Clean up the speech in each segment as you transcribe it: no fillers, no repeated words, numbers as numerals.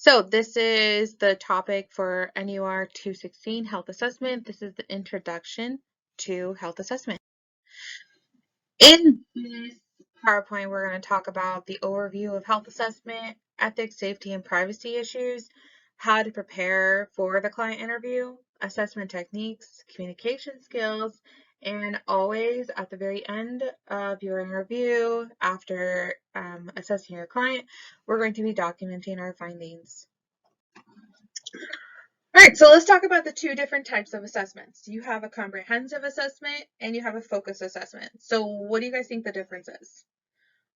So this is the topic for NUR 216 health assessment. This is the introduction to health assessment. In this PowerPoint, we're going to talk about the overview of health assessment, ethics, safety, and privacy issues, how to prepare for the client interview, assessment techniques, communication skills, and always at the very end of your interview, after assessing your client, we're going to be documenting our findings. All right, so let's talk about the two different types of assessments. You have a comprehensive assessment and you have a focus assessment. So what do you guys think the difference is?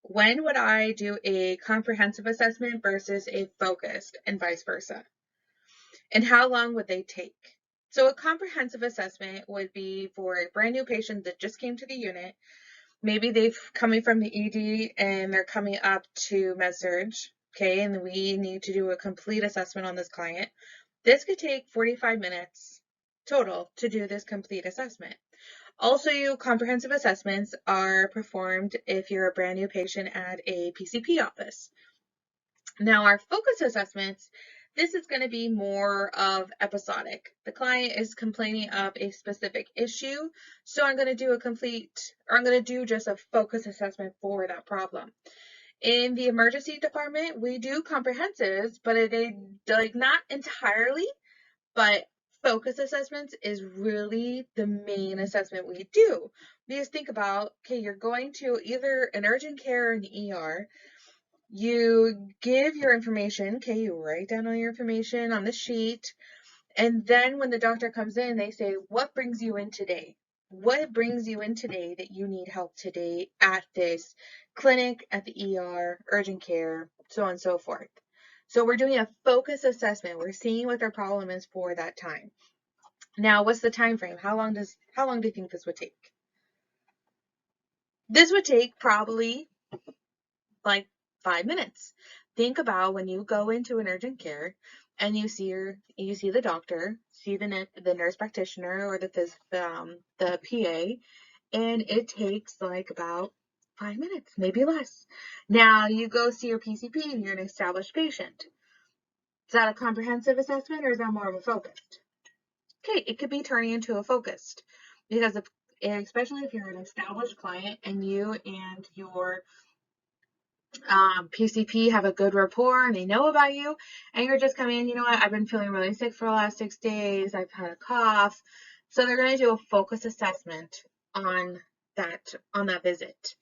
When would I do a comprehensive assessment versus a focused and vice versa? And how long would they take? So a comprehensive assessment would be for a brand new patient that just came to the unit. Maybe they've coming from the ED and they're coming up to med-surg, okay, and we need to do a complete assessment on this client. This could take 45 minutes total to do this complete assessment. Also, comprehensive assessments are performed if you're a brand new patient at a PCP office. Now, our focus assessments, this is going to be more of episodic. The client is complaining of a specific issue, so I'm going to do just a focus assessment for that problem. In the emergency department, we do comprehensives, but not entirely, but focus assessments is really the main assessment we do. Because think about, okay, you're going to either an urgent care or an ER, you give your information, okay, you write down all your information on the sheet, and then when the doctor comes in, they say, what brings you in today? What brings you in today that you need help today at this clinic, at the ER, urgent care, so on and so forth. So we're doing a focus assessment. We're seeing what their problem is for that time. Now, what's the time frame? How long do you think this would take? This would take probably like 5 minutes. Think about when you go into an urgent care and you see the doctor, see the nurse practitioner or the PA, and it takes like about 5 minutes, maybe less. Now you go see your PCP and you're an established patient. Is that a comprehensive assessment or is that more of a focused? Okay, it could be turning into a focused because especially if you're an established client and you and your PCP have a good rapport and they know about you, and you're just coming in, you know what, I've been feeling really sick for the last 6 days, I've had a cough. So they're going to do a focus assessment on that visit.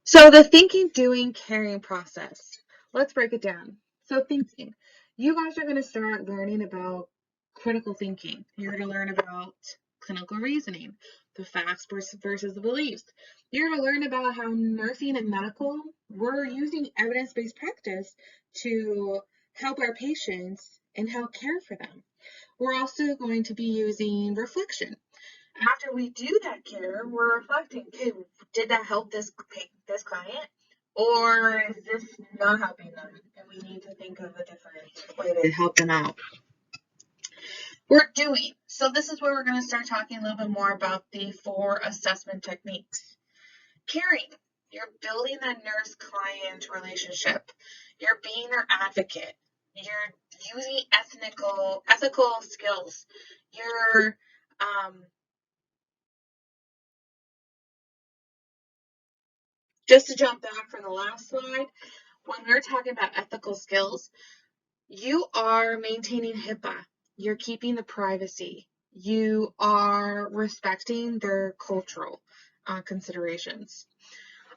So the thinking, doing, caring process. Let's break it down. So thinking. You guys are going to start learning about critical thinking. You're going to learn about clinical reasoning, the facts versus the beliefs. You're going to learn about how nursing and medical, we're using evidence-based practice to help our patients and help care for them. We're also going to be using reflection. After we do that care, we're reflecting, okay, did that help this client? Or is this not helping them? And we need to think of a different way to help them out. We're doing. So this is where we're going to start talking a little bit more about the 4 assessment techniques. Caring. You're building that nurse-client relationship. You're being their advocate. You're using ethical skills. You're just to jump back from the last slide, when we're talking about ethical skills, you are maintaining HIPAA. You're keeping the privacy. You are respecting their cultural considerations.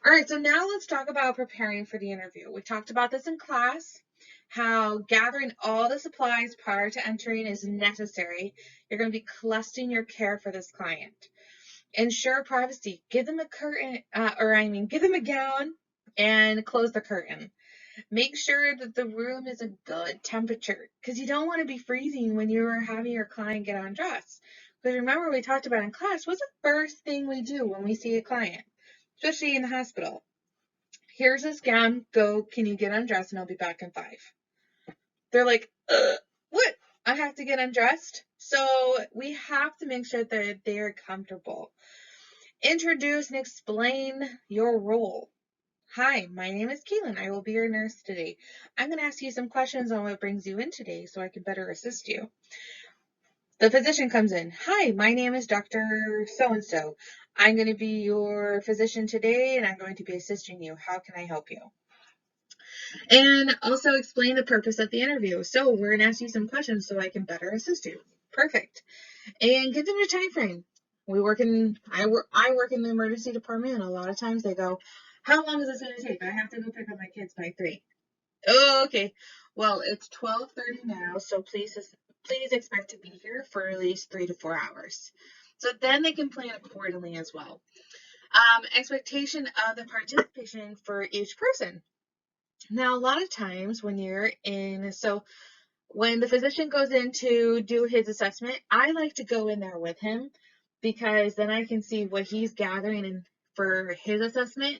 All right, so now let's talk about preparing for the interview. We talked about this in class, how gathering all the supplies prior to entering is necessary. You're going to be clustering your care for this client. Ensure privacy. Give them a curtain, give them a gown and close the curtain. Make sure that the room is a good temperature because you don't want to be freezing when you're having your client get undressed. Because remember, we talked about in class, what's the first thing we do when we see a client, especially in the hospital? Here's this gown. Go. Can you get undressed? And I'll be back in 5. They're like, what? I have to get undressed? So we have to make sure that they're comfortable. Introduce and explain your role. Hi, my name is Kaylin. I will be your nurse today. I'm going to ask you some questions on what brings you in today so I can better assist you. The physician comes in. Hi, my name is Dr. So-and-so. I'm going to be your physician today and I'm going to be assisting you. How can I help you? And also explain the purpose of the interview. So we're going to ask you some questions so I can better assist you. Perfect. And give them a time frame. I work in the emergency department, and a lot of times they go, how long is this going to take? I have to go pick up my kids by 3. Oh, okay. Well, it's 12:30 now, so please expect to be here for at least 3 to 4 hours. So then they can plan accordingly as well. Expectation of the participation for each person. Now, a lot of times when when the physician goes in to do his assessment, I like to go in there with him because then I can see what he's gathering for his assessment,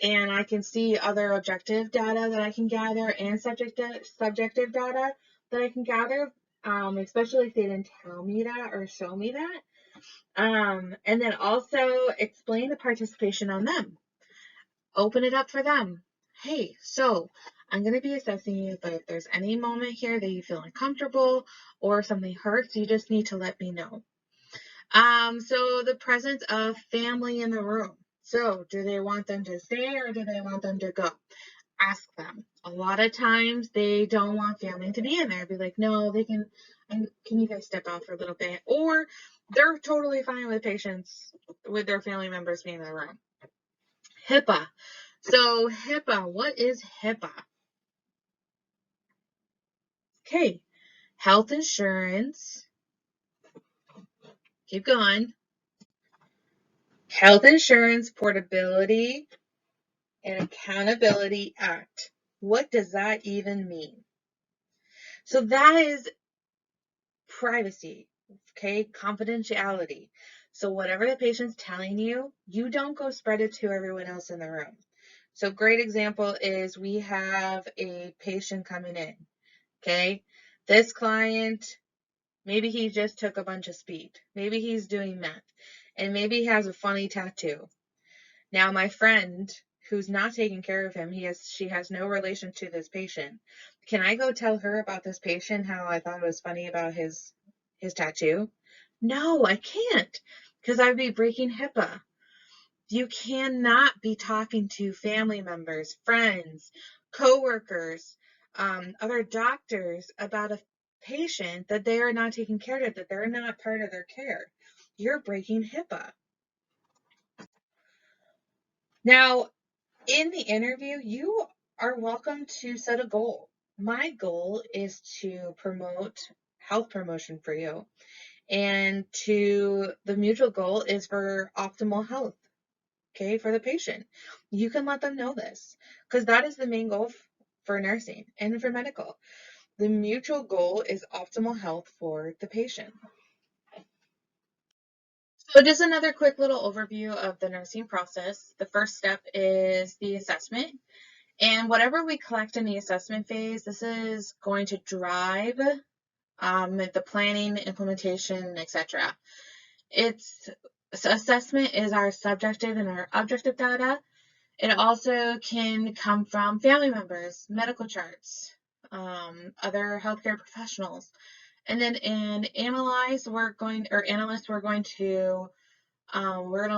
and I can see other objective data that I can gather and subjective data that I can gather, especially if they didn't tell me that or show me that. And then also explain the participation on them. Open it up for them. Hey, so I'm going to be assessing you, but if there's any moment here that you feel uncomfortable or if something hurts, you just need to let me know. So the presence of family in the room. So do they want them to stay or do they want them to go? Ask them. A lot of times they don't want family to be in there. Be like, no, they can you guys step out for a little bit? Or they're totally fine with patients, with their family members being in the room. HIPAA. So HIPAA, what is HIPAA? Okay, health insurance. Keep going. Health Insurance Portability and Accountability Act. What does that even mean? So that is privacy, okay? Confidentiality. So whatever the patient's telling you, you don't go spread it to everyone else in the room. So great example is we have a patient coming in, okay? This client, maybe he just took a bunch of speed. Maybe he's doing meth. And maybe he has a funny tattoo. Now, my friend who's not taking care of him, she has no relation to this patient. Can I go tell her about this patient, how I thought it was funny about his tattoo? No, I can't, because I'd be breaking HIPAA. You cannot be talking to family members, friends, coworkers, other doctors about a patient that they are not taking care of, that they're not part of their care. You're breaking HIPAA. Now, in the interview, you are welcome to set a goal. My goal is to promote health promotion for you. And the mutual goal is for optimal health, okay, for the patient. You can let them know this because that is the main goal for nursing and for medical. The mutual goal is optimal health for the patient. So just another quick little overview of the nursing process. The first step is the assessment. And whatever we collect in the assessment phase, this is going to drive the planning, implementation, etc. Assessment is our subjective and our objective data. It also can come from family members, medical charts, other healthcare professionals. And then in analyze, we're going to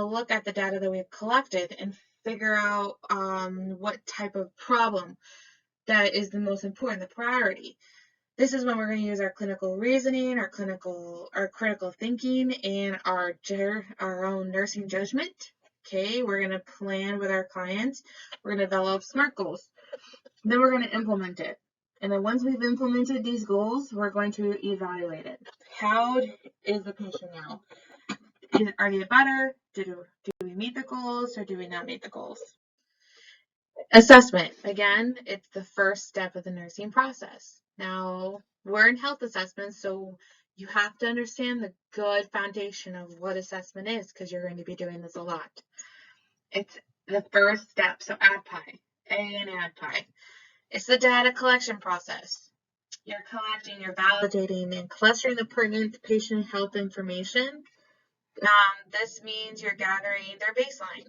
look at the data that we've collected and figure out what type of problem that is the most important, the priority. This is when we're going to use our clinical reasoning, our critical thinking, and our own nursing judgment. Okay, we're going to plan with our clients. We're going to develop SMART goals. Then we're going to implement it. And then once we've implemented these goals, we're going to evaluate it. How is the patient now? Are they better? Do we meet the goals or do we not meet the goals? Assessment. Again, it's the first step of the nursing process. Now, we're in health assessments, so you have to understand the good foundation of what assessment is because you're going to be doing this a lot. It's the first step, so ADPI, A and ADPI. It's the data collection process. You're collecting, you're validating, and clustering the pertinent patient health information. This means you're gathering their baseline.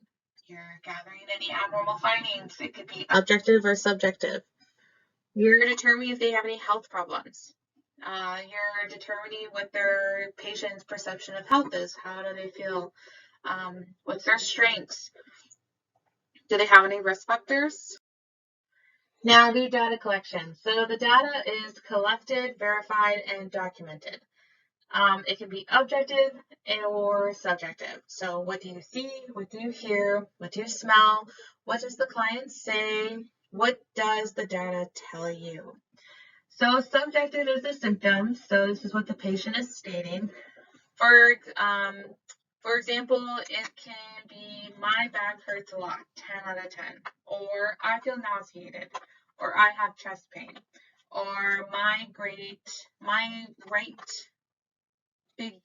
You're gathering any abnormal findings. It could be objective or subjective. You're determining if they have any health problems. You're determining what their patient's perception of health is. How do they feel? What's their strengths? Do they have any risk factors? Now the data collection. So the data is collected, verified, and documented. It can be objective or subjective. So what do you see? What do you hear? What do you smell? What does the client say? What does the data tell you? So subjective is the symptoms. So this is what the patient is stating. For example, it can be my back hurts a lot, 10 out of 10, or I feel nauseated, or I have chest pain, or my right big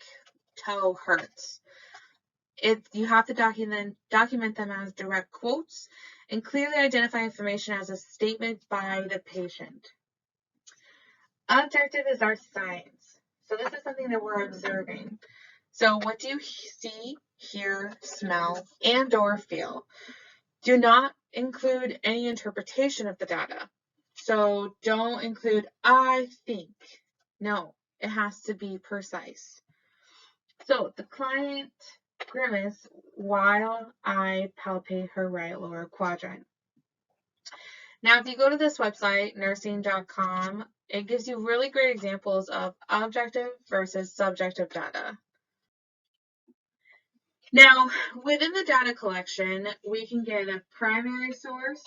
toe hurts. You have to document them as direct quotes and clearly identify information as a statement by the patient. Objective is our science. So this is something that we're observing. So what do you see, hear, smell, and or feel? Do not include any interpretation of the data. So don't include I think. No, it has to be precise. So the client grimace while I palpate her right lower quadrant. Now, if you go to this website, nursing.com, it gives you really great examples of objective versus subjective data. Now, within the data collection, we can get a primary source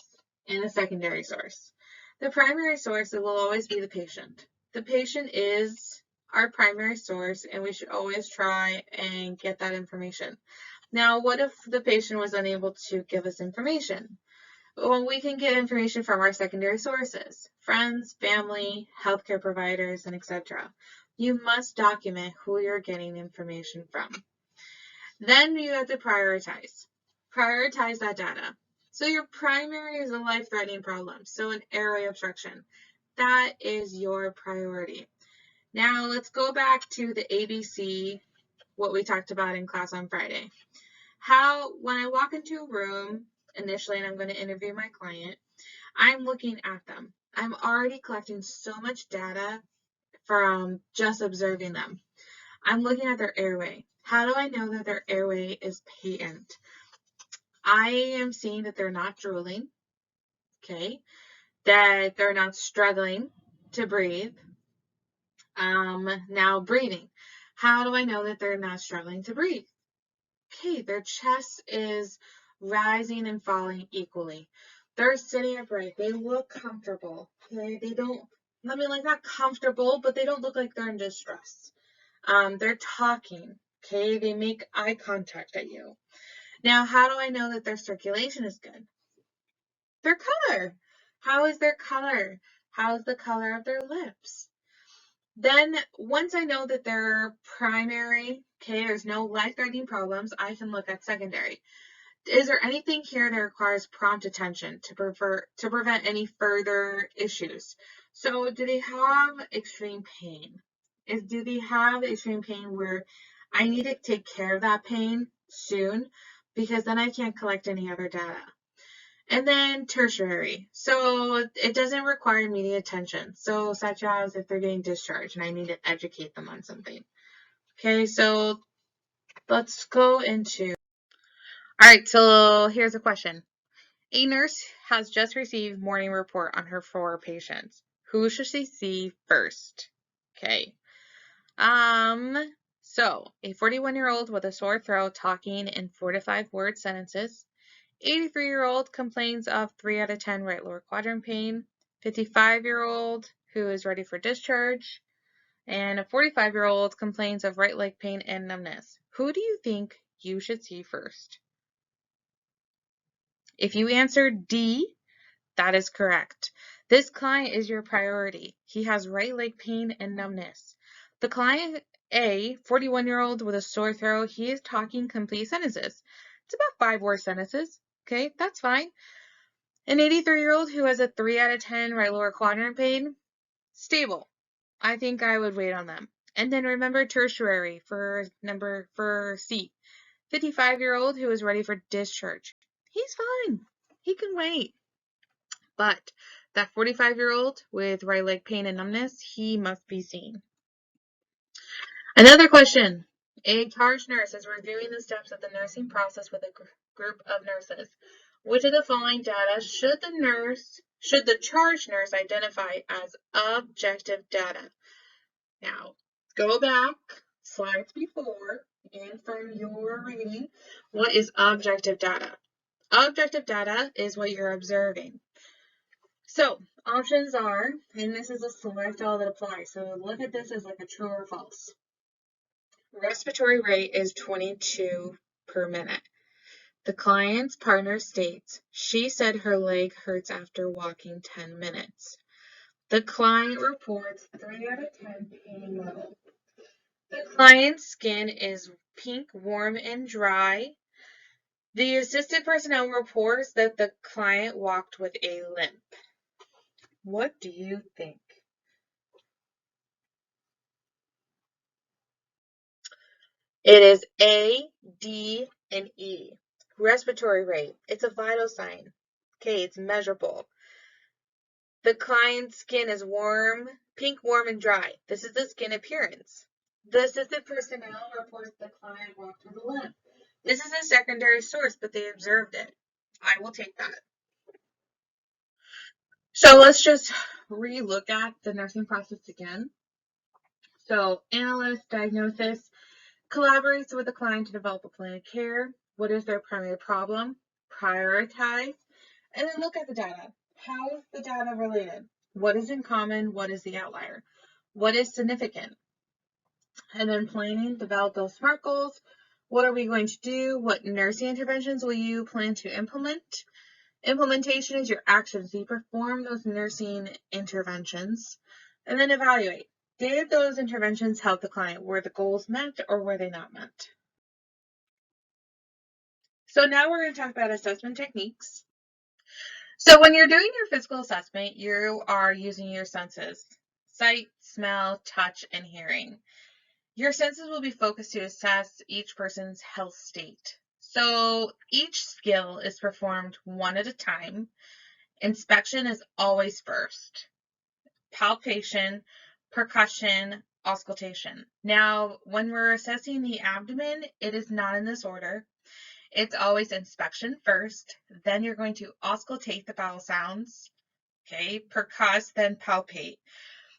and a secondary source. The primary source will always be the patient. The patient is our primary source, and we should always try and get that information. Now, what if the patient was unable to give us information? Well, we can get information from our secondary sources, friends, family, healthcare providers, and etc. You must document who you're getting information from. Then you have to prioritize. Prioritize that data. So your primary is a life-threatening problem, so an airway obstruction. That is your priority. Now let's go back to the ABC, what we talked about in class on Friday. When I walk into a room, initially, and I'm going to interview my client, I'm looking at them. I'm already collecting so much data from just observing them. I'm looking at their airway. How do I know that their airway is patent? I am seeing that they're not drooling, okay, that they're not struggling to breathe. Now breathing. How do I know that they're not struggling to breathe? Okay, their chest is rising and falling equally. They're sitting upright. They look comfortable. Okay, not comfortable, but they don't look like they're in distress. They're talking. Okay, they make eye contact at you. Now, how do I know that their circulation is good? Their color. How is their color? How is the color of their lips? Then, once I know that they're primary, okay, there's no life-threatening problems, I can look at secondary. Is there anything here that requires prompt attention to prevent any further issues? So, do they have extreme pain? Do they have extreme pain where I need to take care of that pain soon because then I can't collect any other data? And then tertiary. So it doesn't require immediate attention. So such as if they're getting discharged and I need to educate them on something. Okay, so let's go into. All right, so here's a question. A nurse has just received morning report on her 4 patients. Who should she see first? Okay. So a 41-year-old with a sore throat talking in 4 to 5 word sentences. 83-year-old complains of 3 out of 10 right lower quadrant pain. 55-year-old who is ready for discharge. And a 45-year-old complains of right leg pain and numbness. Who do you think you should see first? If you answered D, that is correct. This client is your priority. He has right leg pain and numbness. The client A, 41-year-old with a sore throat, he is talking complete sentences. It's about 5 word sentences. Okay, that's fine. An 83-year-old who has a 3 out of 10 right lower quadrant pain, stable. I think I would wait on them. And then remember tertiary for C. 55-year-old who is ready for discharge. he's fine. He can wait. But that 45-year-old with right leg pain and numbness, he must be seen. Another question. A charge nurse is reviewing the steps of the nursing process with a group of nurses. Which of the following data should the charge nurse identify as objective data? Now, go back slides before and from your reading, what is objective data? Objective data is what you're observing. So options are, and this is a select all that applies. So look at this as like a true or false. Respiratory rate is 22 per minute. The client's partner states, she said her leg hurts after walking 10 minutes. The client reports 3 out of 10 pain level. The client's skin is pink, warm, and dry. The assisted personnel reports that the client walked with a limp. What do you think? It is A, D, and E. Respiratory rate. It's a vital sign. Okay, it's measurable. The client's skin is warm, pink, warm, and dry. This is the skin appearance. The assisted personnel reports the client walked with a limp. This is a secondary source, but they observed it. I will take that. So let's just re-look at the nursing process again. So analyst, diagnosis, collaborates with the client to develop a plan of care. What is their primary problem? Prioritize. And then look at the data. How is the data related? What is in common? What is the outlier? What is significant? And then planning, develop those SMART goals. What are we going to do? What nursing interventions will you plan to implement? Implementation is your actions. You perform those nursing interventions. And then evaluate. Did those interventions help the client? Were the goals met or were they not met? So now we're going to talk about assessment techniques. So when you're doing your physical assessment, you are using your senses: sight, smell, touch, and hearing. Your senses will be focused to assess each person's health state. So each skill is performed one at a time. Inspection is always first. Palpation, percussion, auscultation. Now, when we're assessing the abdomen, it is not in this order. It's always inspection first, then you're going to auscultate the bowel sounds, okay, percuss, then palpate.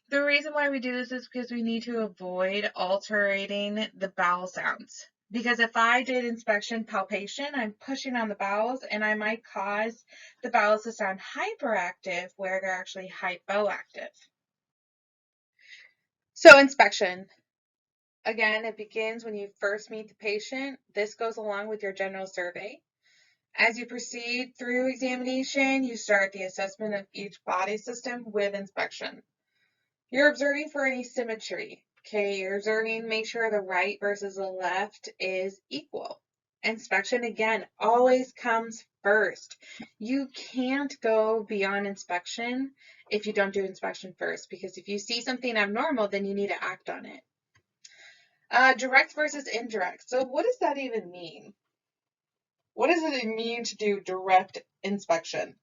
The reason why we do this is because we need to avoid altering the bowel sounds. Because if I did inspection palpation, I'm pushing on the bowels and I might cause the bowels to sound hyperactive where they're actually hypoactive. So inspection. Again, it begins when you first meet the patient. This goes along with your general survey. As you proceed through examination, you start the assessment of each body system with inspection. You're observing for any symmetry. Okay, you're observing, make sure the right versus the left is equal. Inspection, again, always comes first. You can't go beyond inspection if you don't do inspection first, because if you see something abnormal, then you need to act on it. Direct versus indirect. So what does that even mean? What does it mean to do direct inspection?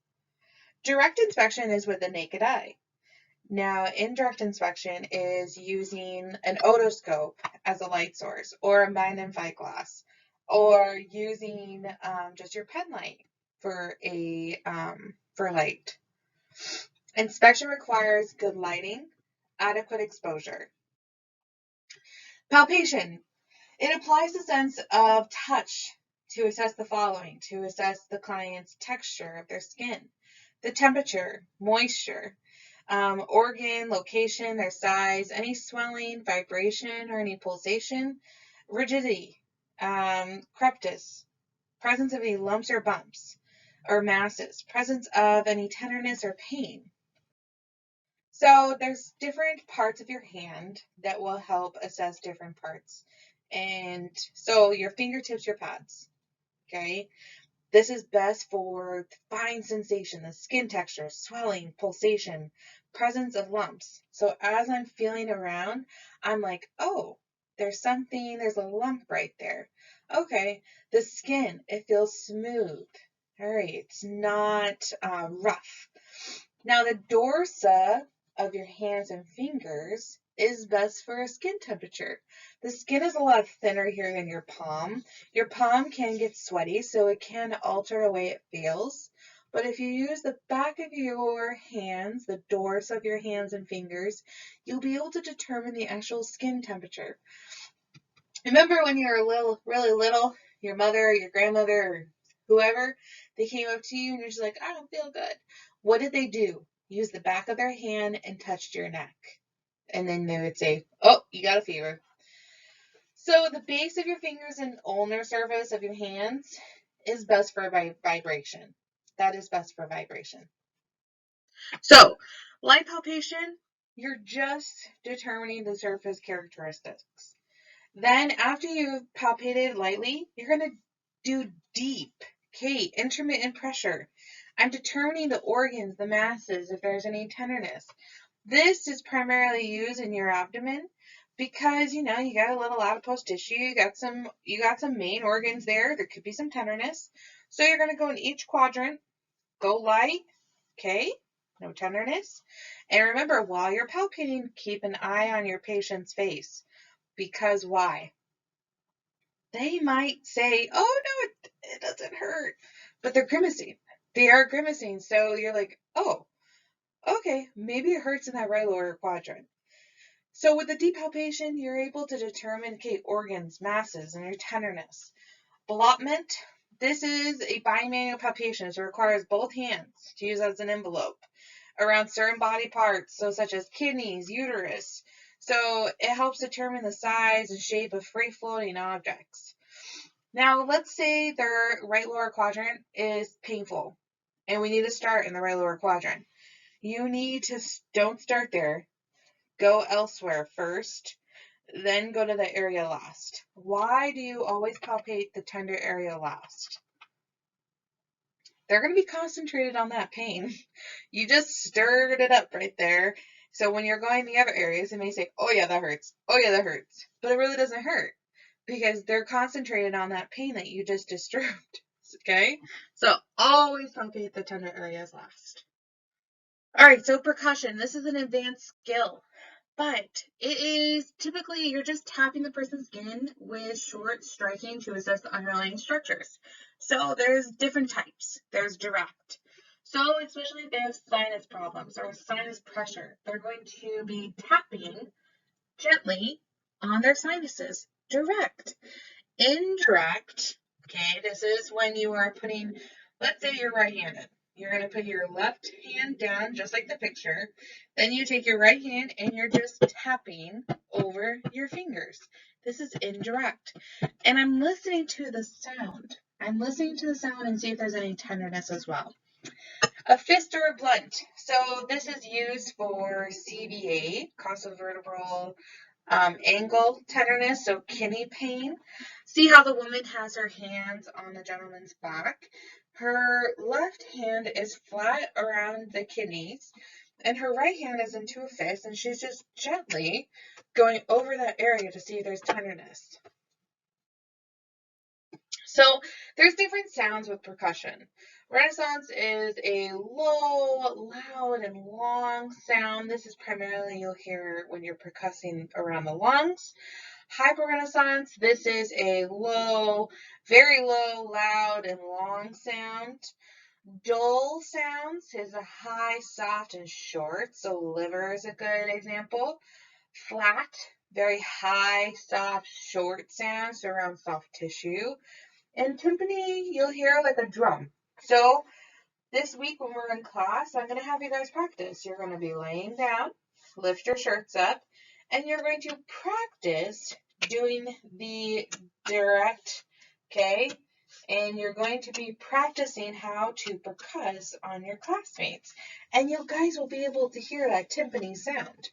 Direct inspection is with the naked eye. Now, indirect inspection is using an otoscope as a light source, or a magnifying glass, or using just your pen light for light. Inspection requires good lighting, adequate exposure. Palpation. It applies the sense of touch to assess the following: to assess the client's texture of their skin, the temperature, moisture, organ, location, their size, any swelling, vibration, or any pulsation, rigidity, crepitus, presence of any lumps or bumps or masses, presence of any tenderness or pain. So there's different parts of your hand that will help assess different parts. And so your fingertips, your pads, okay? This is best for fine sensation, the skin texture, swelling, pulsation, presence of lumps. So as I'm feeling around, I'm like, oh, there's a lump right there. Okay, the skin, it feels smooth. All right, it's not rough. Now the dorsa of your hands and fingers is best for a skin temperature. The skin is a lot thinner here than your palm. Your palm can get sweaty, so it can alter the way it feels. But if you use the back of your hands, the dorsa of your hands and fingers, you'll be able to determine the actual skin temperature. Remember when you were really little, your mother or your grandmother or whoever, they came up to you and you're just like, I don't feel good. What did they do? Use the back of their hand and touched your neck. And then they would say, oh, you got a fever. So the base of your fingers and ulnar surface of your hands is best for vibration. That is best for vibration. So, light palpation, you're just determining the surface characteristics. Then after you've palpated lightly, you're going to do deep, intermittent pressure. I'm determining the organs, the masses, if there's any tenderness. This is primarily used in your abdomen because, you got a little adipose tissue, you got some main organs there. There could be some tenderness. So you're going to go in each quadrant, go light, no tenderness. And remember, while you're palpating, keep an eye on your patient's face. Because why? They might say, oh no, it doesn't hurt, but they're grimacing. They are grimacing. So you're like, oh, okay, maybe it hurts in that right lower quadrant. So with the deep palpation, you're able to determine organs, masses, and your tenderness. Blottment, this is a bimanual palpation. So it requires both hands to use as an envelope around certain body parts, so such as kidneys, uterus. So it helps determine the size and shape of free-floating objects. Now, let's say their right lower quadrant is painful, and we need to start in the right lower quadrant. You need to don't start there. Go elsewhere first, then go to the area last. Why do you always palpate the tender area last? They're going to be concentrated on that pain. You just stirred it up right there. So when you're going the other areas, they may say, oh yeah, that hurts. Oh yeah, that hurts. But it really doesn't hurt because they're concentrated on that pain that you just disturbed. Okay? So always palpate the tender areas last. All right, so percussion. This is an advanced skill, but it is typically you're just tapping the person's skin with short striking to assess the underlying structures. So there's different types. There's direct. So especially if they have sinus problems or sinus pressure, they're going to be tapping gently on their sinuses. Direct. Indirect, this is when you are putting, let's say you're right-handed. You're going to put your left hand down, just like the picture. Then you take your right hand and you're just tapping over your fingers. This is indirect. And I'm listening to the sound. I'm listening to the sound and see if there's any tenderness as well. A fist or a blunt. So this is used for CVA, costovertebral angle tenderness, so kidney pain. See how the woman has her hands on the gentleman's back. Her left hand is flat around the kidneys, and her right hand is into a fist, and she's just gently going over that area to see if there's tenderness. So there's different sounds with percussion. Renaissance is a low, loud, and long sound. This is primarily you'll hear when you're percussing around the lungs. Hyper-Renaissance, this is a low, very low, loud, and long sound. Dull sounds is a high, soft, and short. So liver is a good example. Flat, very high, soft, short sounds around soft tissue. And timpani, you'll hear like a drum. So this week when we're in class, I'm going to have you guys practice. You're going to be laying down, lift your shirts up, and you're going to practice doing the direct, and you're going to be practicing how to percuss on your classmates. And you guys will be able to hear that timpani sound.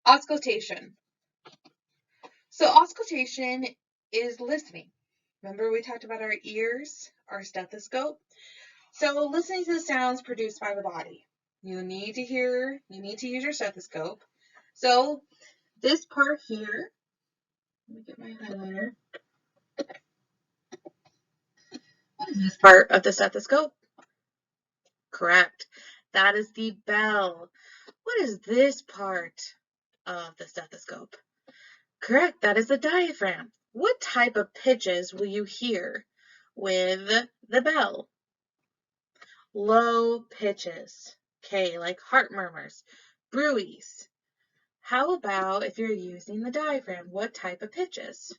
Auscultation. So auscultation is listening. Remember we talked about our ears, our stethoscope? So listening to the sounds produced by the body. You need to use your stethoscope. So this part here, let me get my highlighter. What is this part of the stethoscope? Correct. That is the bell. What is this part of the stethoscope? Correct. That is the diaphragm. What type of pitches will you hear with the bell? Low pitches. Okay, like heart murmurs, bruits. How about if you're using the diaphragm? What type of pitches?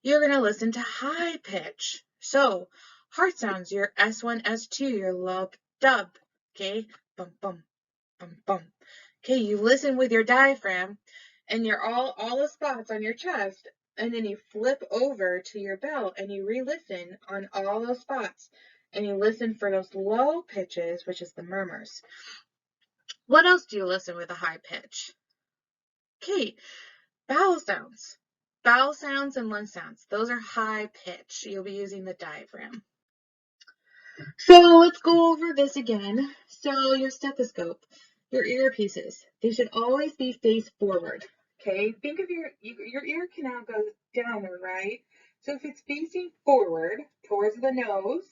You're going to listen to high pitch. So, heart sounds, your S1, S2, your lub, dub. Okay, bum, bum, bum, bum. Okay, you listen with your diaphragm and you're all the spots on your chest, and then you flip over to your bell and you re-listen on all those spots, and you listen for those low pitches, which is the murmurs. What else do you listen with a high pitch? Okay, vowel sounds. Vowel sounds and lung sounds. Those are high pitch. You'll be using the diaphragm. So let's go over this again. So your stethoscope, your earpieces, they should always be face forward. Okay, think of your ear canal goes downward, right? So if it's facing forward towards the nose,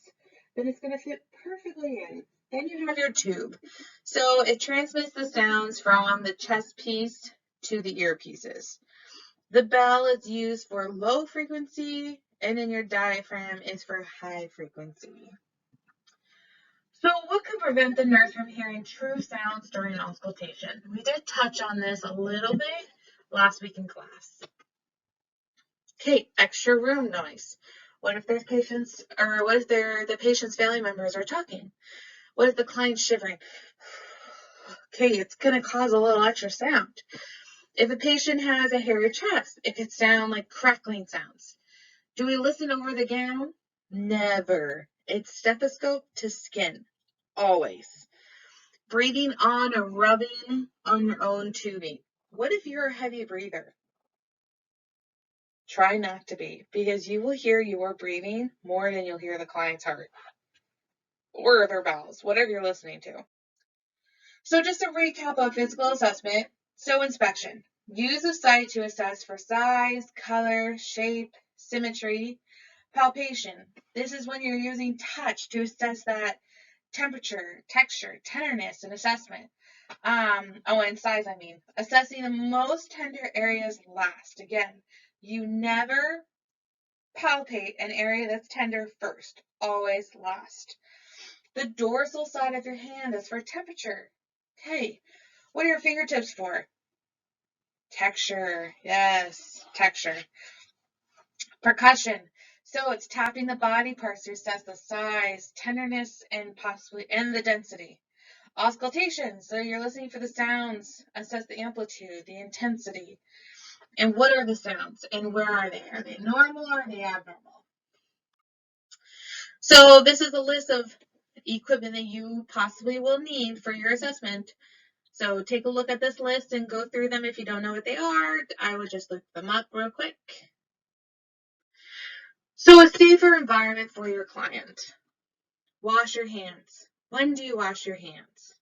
then it's going to fit perfectly in. Then you have your tube. So it transmits the sounds from the chest piece to the earpieces. The bell is used for low frequency, and then your diaphragm is for high frequency. So what can prevent the nurse from hearing true sounds during auscultation? We did touch on this a little bit last week in class. Okay, extra room noise. What if there's patients, or what if the patient's family members are talking? What if the client's shivering? Okay, it's going to cause a little extra sound. If a patient has a hairy chest, it could sound like crackling sounds. Do we listen over the gown? Never. It's stethoscope to skin. Always. Breathing on or rubbing on your own tubing. What if you're a heavy breather? Try not to be, because you will hear your breathing more than you'll hear the client's heart or their bowels, whatever you're listening to. So just a recap of physical assessment. So inspection. Use a sight to assess for size, color, shape, symmetry. Palpation. This is when you're using touch to assess that temperature, texture, tenderness, and assessment. And size, I mean. Assessing the most tender areas last. Again, you never palpate an area that's tender first. Always last. The dorsal side of your hand is for temperature. Okay, what are your fingertips for? Texture. Yes, texture. Percussion. So it's tapping the body parts to assess the size, tenderness, and the density. Auscultation. So you're listening for the sounds, assess the amplitude, the intensity. And what are the sounds and where are they? Are they normal or are they abnormal? So this is a list of equipment that you possibly will need for your assessment. So take a look at this list and go through them. If you don't know what they are, I would just look them up real quick. So a safer environment for your client. Wash your hands. When do you wash your hands?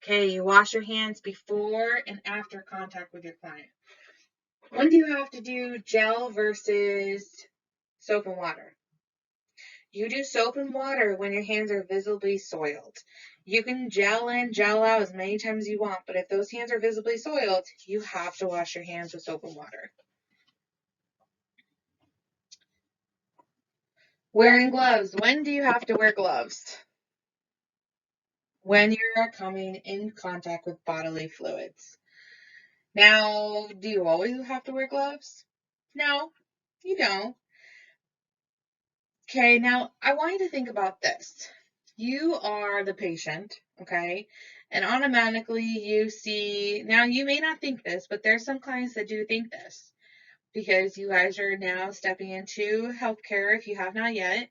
Okay, you wash your hands before and after contact with your client. When do you have to do gel versus soap and water? You do soap and water when your hands are visibly soiled. You can gel in, gel out as many times as you want, but if those hands are visibly soiled, you have to wash your hands with soap and water. Wearing gloves. When do you have to wear gloves? When you're coming in contact with bodily fluids. Now, do you always have to wear gloves? No, you don't. Okay, now I want you to think about this. You are the patient, okay? And automatically you see, now you may not think this, but there's some clients that do think this, because you guys are now stepping into healthcare if you have not yet,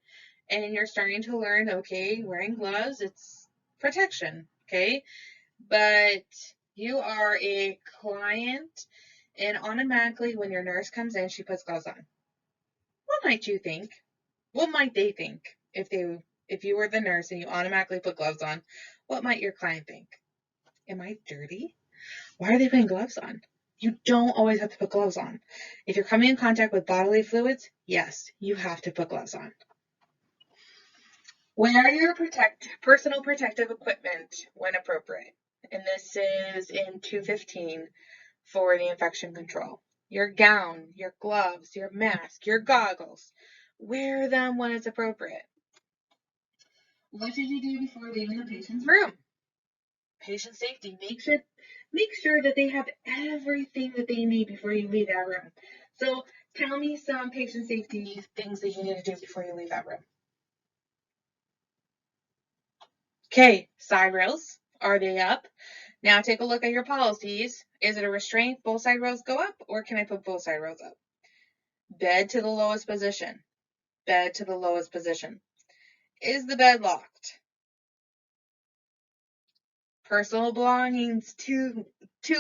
and you're starting to learn, okay, wearing gloves, it's protection, okay? But you are a client, and automatically when your nurse comes in, she puts gloves on. What might you think? What might they think if you were the nurse and you automatically put gloves on? What might your client think? Am I dirty? Why are they putting gloves on? You don't always have to put gloves on. If you're coming in contact with bodily fluids, yes, you have to put gloves on. Wear your personal protective equipment when appropriate. And this is in 215 for the infection control. Your gown, your gloves, your mask, your goggles. Wear them when it's appropriate. What should you do before leaving the patient's room? Patient safety. Make sure that they have everything that they need before you leave that room. So tell me some patient safety things that you need to do before you leave that room. Okay, side rails. Are they up? Now take a look at your policies. Is it a restraint? Both side rails go up, or can I put both side rails up? Bed to the lowest position. Bed to the lowest position. Is the bed locked? Personal belongings to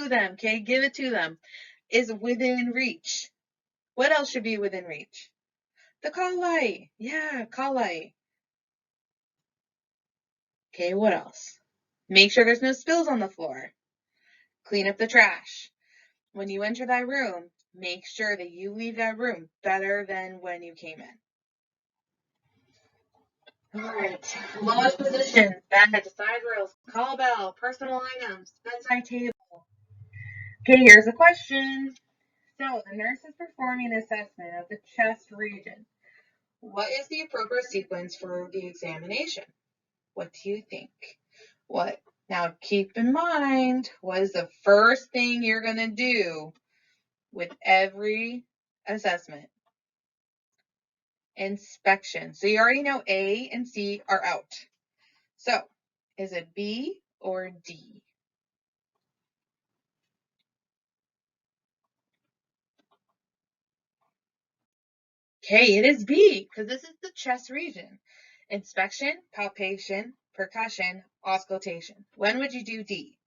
them, okay? Give it to them. Is within reach. What else should be within reach? The call light. Yeah, call light. Okay, what else? Make sure there's no spills on the floor. Clean up the trash. When you enter that room, make sure that you leave that room better than when you came in. All right, lowest position, bed, side rails, call bell, personal items, bedside table. Okay, here's a question. So the nurse is performing an assessment of the chest region. What is the appropriate sequence for the examination? What do you think? What? Now keep in mind, what is the first thing you're going to do with every assessment? Inspection. So you already know A and C are out. So is it B or D? Okay, it is B, because this is the chest region. Inspection, palpation, percussion, auscultation. When would you do D?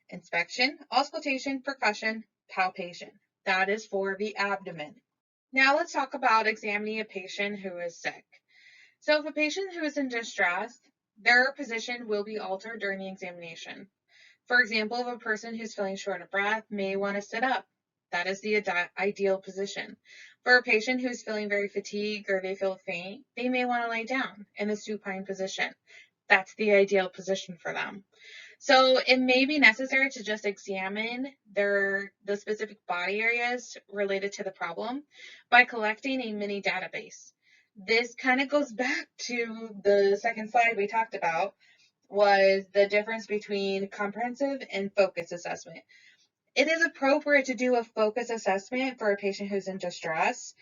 Inspection, auscultation, percussion, palpation. That is for the abdomen. Now let's talk about examining a patient who is sick. So if a patient who is in distress, their position will be altered during the examination. For example, if a person who's feeling short of breath may want to sit up, that is the ideal position. For a patient who's feeling very fatigued or they feel faint, they may want to lay down in the supine position. That's the ideal position for them. So it may be necessary to just examine the specific body areas related to the problem by collecting a mini database. This kind of goes back to the second slide we talked about, was the difference between comprehensive and focus assessment. It is appropriate to do a focus assessment for a patient who's in distress,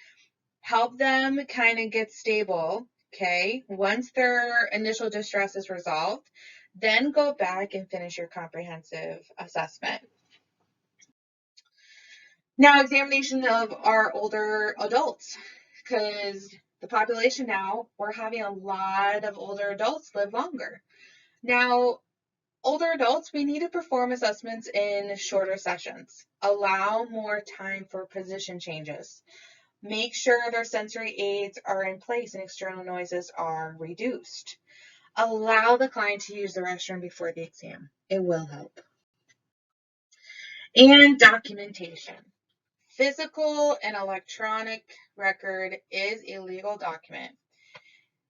help them kind of get stable, okay? Once their initial distress is resolved, then go back and finish your comprehensive assessment. Now, examination of our older adults, because the population now, we're having a lot of older adults live longer. Now, older adults, we need to perform assessments in shorter sessions. Allow more time for position changes. Make sure their sensory aids are in place and external noises are reduced. Allow the client to use the restroom before the exam. It will help. And documentation. Physical and electronic record is a legal document.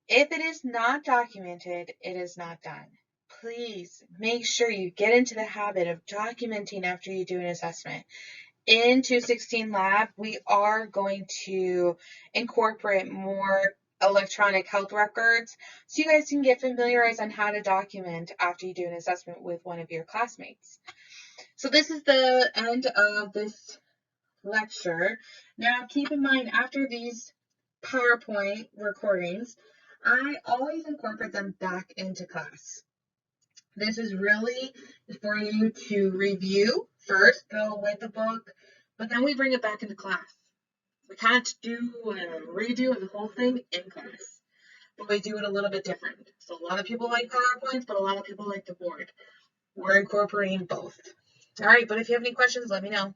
If it is not documented, it is not done. Please make sure you get into the habit of documenting after you do an assessment. In 216 Lab, we are going to incorporate more electronic health records so you guys can get familiarized on how to document after you do an assessment with one of your classmates. So this is the end of this lecture. Now keep in mind, after these PowerPoint recordings, I always incorporate them back into class. This is really for you to review first, go with the book, but then we bring it back into class. We can't do a redo of the whole thing in class, but we do it a little bit different. So a lot of people like PowerPoints, but a lot of people like the board. We're incorporating both. All right, but if you have any questions, let me know.